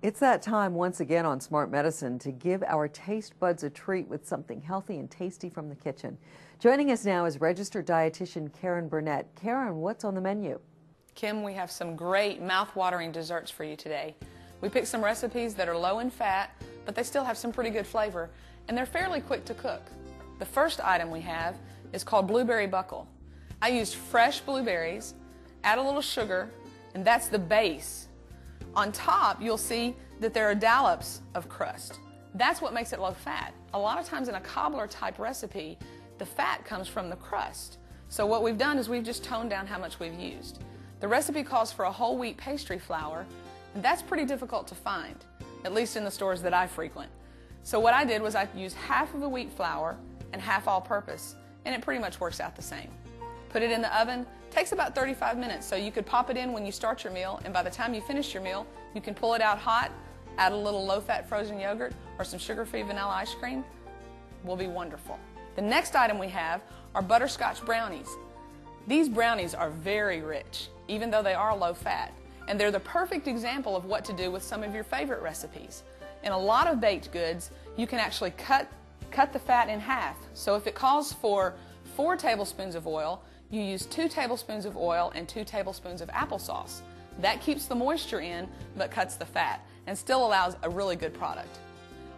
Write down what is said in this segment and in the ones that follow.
It's that time once again on Smart Medicine to give our taste buds a treat with something healthy and tasty from the kitchen. Joining us now is registered dietitian Karen Burnett. Karen, what's on the menu? Kim, we have some great mouth-watering desserts for you today. We picked some recipes that are low in fat, but they still have some pretty good flavor, and they're fairly quick to cook. The first item we have is called blueberry buckle. I used fresh blueberries, add a little sugar, and that's the base. On top, you'll see that there are dollops of crust. That's what makes it low fat. A lot of times in a cobbler type recipe, the fat comes from the crust. So what we've done is we've just toned down how much we've used. The recipe calls for a whole wheat pastry flour, and that's pretty difficult to find, at least in the stores that I frequent. So what I did was I used half of the wheat flour and half all-purpose, and it pretty much works out the same. Put it in the oven. Takes about 35 minutes, so you could pop it in when you start your meal, and by the time you finish your meal, you can pull it out hot, add a little low-fat frozen yogurt or some sugar-free vanilla ice cream. Will be wonderful. The next item we have are butterscotch brownies. These brownies are very rich, even though they are low-fat, and they're the perfect example of what to do with some of your favorite recipes. In a lot of baked goods, you can actually cut the fat in half. So if it calls for 4 tablespoons of oil, you use 2 tablespoons of oil and 2 tablespoons of applesauce. That keeps the moisture in, but cuts the fat, and still allows a really good product.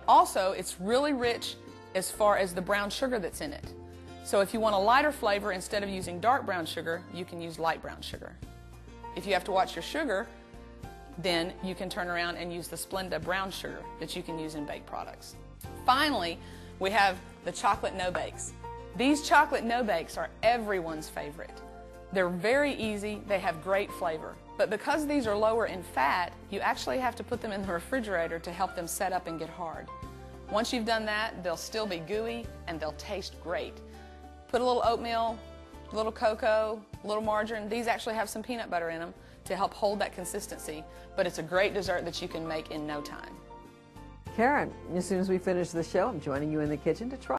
Also, it's really rich as far as the brown sugar that's in it. So if you want a lighter flavor, instead of using dark brown sugar, you can use light brown sugar. If you have to watch your sugar, then you can turn around and use the Splenda brown sugar that you can use in baked products. Finally, we have the chocolate no-bakes. These chocolate no-bakes are everyone's favorite. They're very easy, they have great flavor. But because these are lower in fat, you actually have to put them in the refrigerator to help them set up and get hard. Once you've done that, they'll still be gooey and they'll taste great. Put a little oatmeal, a little cocoa, a little margarine. These actually have some peanut butter in them to help hold that consistency, but it's a great dessert that you can make in no time. Karen, as soon as we finish the show, I'm joining you in the kitchen to try